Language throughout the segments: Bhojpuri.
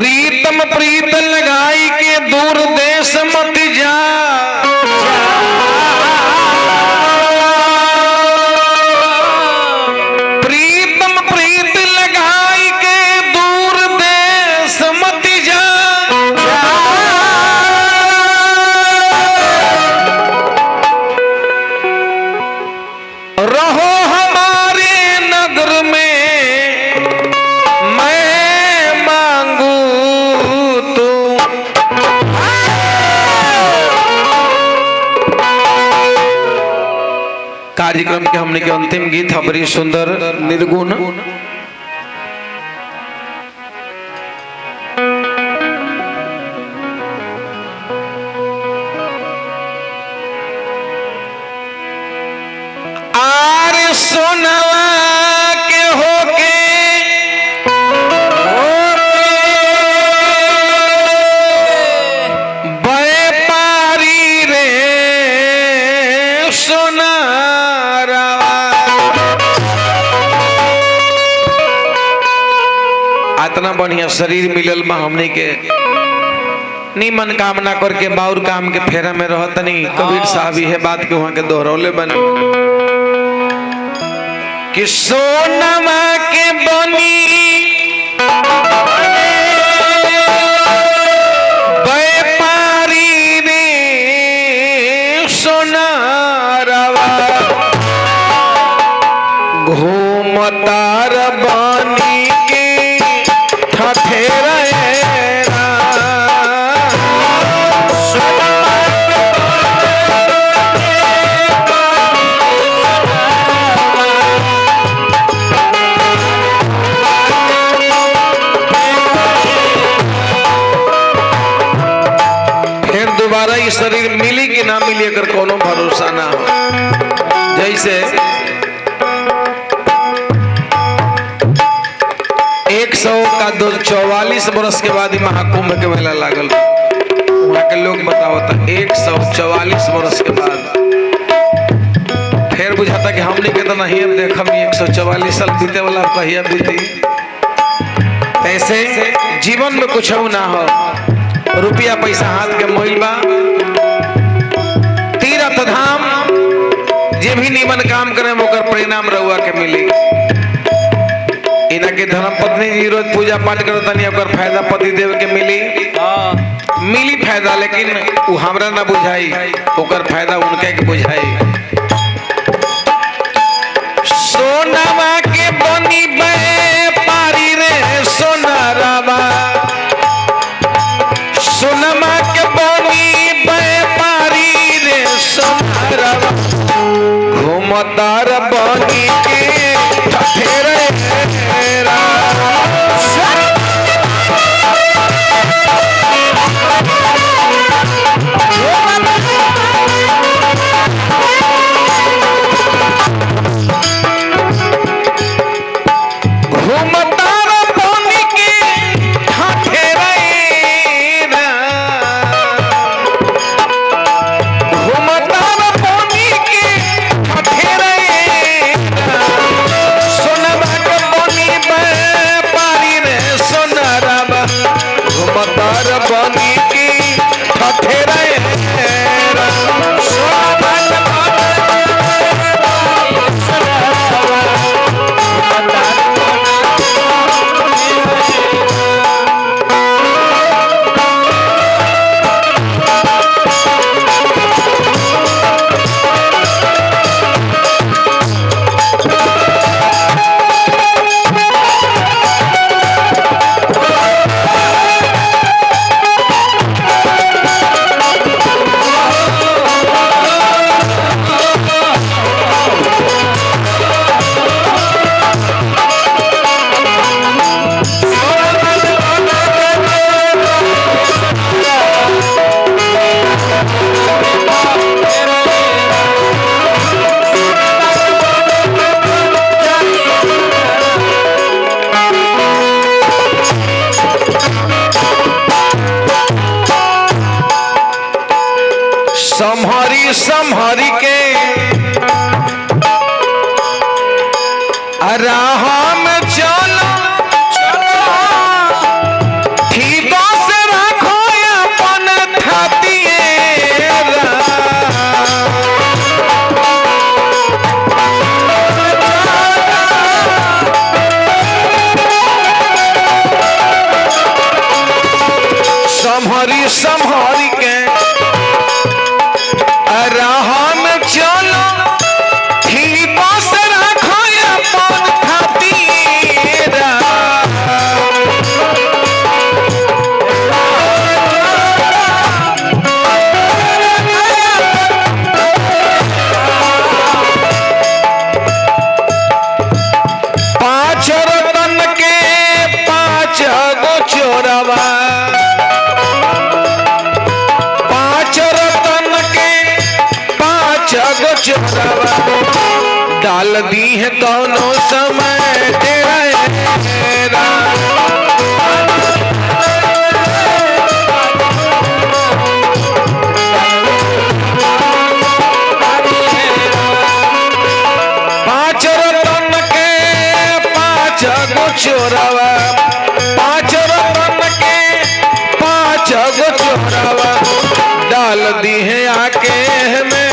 प्रीतम प्रीत लगाई के दूर देश मत जा, प्रीतम प्रीत लगाई के दूर देश मत जा, रहो हमारे नगर में कार्यक्रम के हमने के अंतिम गीत है बड़ी सुंदर निर्गुण। आरे सोनवा के होके व्यापारी रे सोना इतना बढ़िया शरीर मिलल बा हमने के निमन काम ना करके बाउर काम के फेरा में रहत नहीं। कबीर साहब है बात के वहां के दोहरौले बने कि सोनमा के बनी व्यापारी रे सोनारवा घूमतार बनी दोबारा ये शरीर मिली कि ना मिली अगर कोनो भरोसा ना हो। जैसे 144 बरस के बाद महाकुंभ के मेला लागल, वहाँ के लोग बतावता 144 बरस के बाद फिर बुझाता कि हमने के तो नहीं अब देख हम 144 साल बीते वाला कहिया बीती। ऐसे जीवन में कुछ ना हो, रुपया पैसा हाथ के मोइल बा, तीर्थ धाम जे भी निमन काम करे ओकर परिणाम रहुआ के मिली। इना के धर्म पत्नी जी रोज पूजा पाठ करता नहीं ओकर फायदा पति देव के मिली मिली फायदा, लेकिन वो हमरा ना बुझाई, ओकर फायदा उनके के बुझाई। सोनावा के बनी व्यापारी रे सोनारावा, सोनमा के बनी व्यापारी रे सोनारवा घूमतार बनी के फेरे संहरी के राह में चलो ठीक संभारी संभारी के राह में चलो ही बस रखो अपन खातीरा पांच रतन के पांच गो चोरवा डाल दी है दोनों समय तेरा पांच रतन के पांच गो चोरवा पांच रतन के पांच गो चोरवा डाल दी है आके में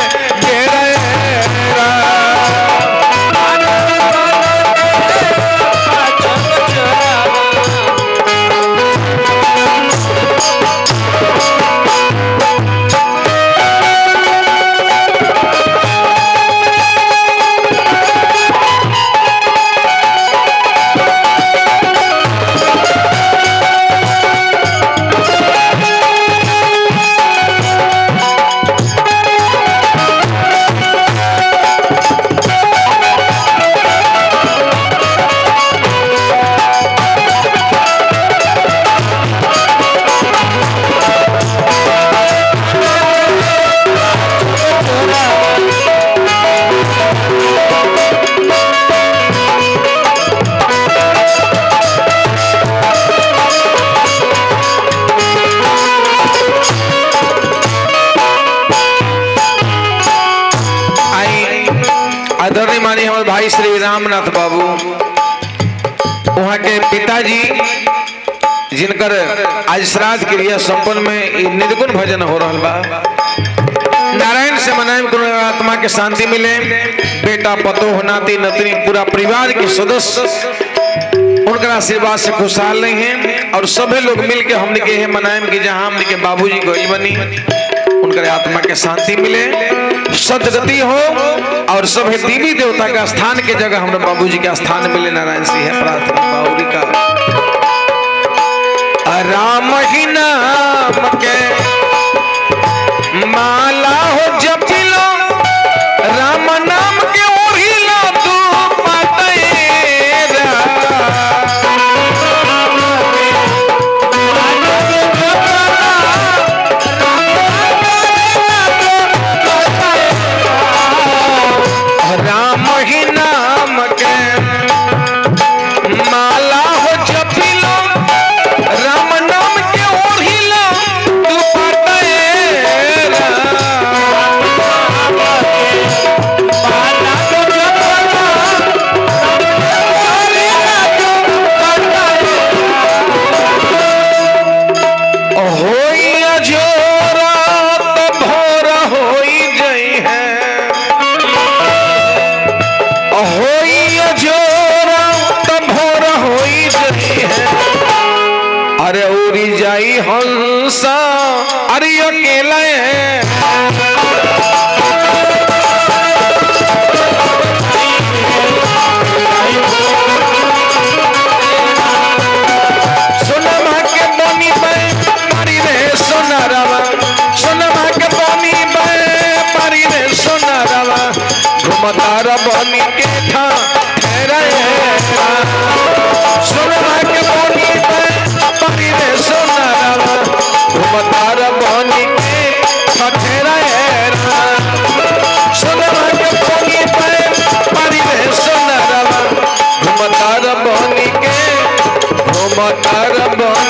आदरणीय मानी हमारे भाई श्री रामनाथ बाबू वहाँ के पिताजी जिनकर आज श्राद्ध क्रिया संपन्न में निर्गुण भजन हो रहा बा नारायण से मनाए आत्मा के शांति मिले बेटा पतोह नाती नतनी पूरा परिवार के सदस्य उनका आशीर्वाद से खुशहाल नहीं है और सभी लोग मिलके हमने के मनाए कि जहाँ हमने के बाबूजी गोइल बनी उनका आत्मा के शांति मिले सदगति हो और सभी देवी देवता का स्थान के जगह हमारे बाबूजी का स्थान मिले नारायण सिंह है प्रार्थना बाउरी का राम ही नाम के माला हो जपी लो राम नाम के ओढ़ी लो तू राम ही नाम के माला हो जपी लो राम नाम के ओढ़ी लो तू अरे उड़ी जाई हंसा अरे अकेला सोनमा के बनी पे मारी रे सोना रवा सोनमा के बनी पे मारी रे सोना रवा घुमतार बनी के था ठहरा सोनमा के बनी पे मारी रे सोना रवा घुमतार बनी के ठहरा सोनमा के बनी पे मारी रे सोना रवा घुमतार बनी के घुमतार बनी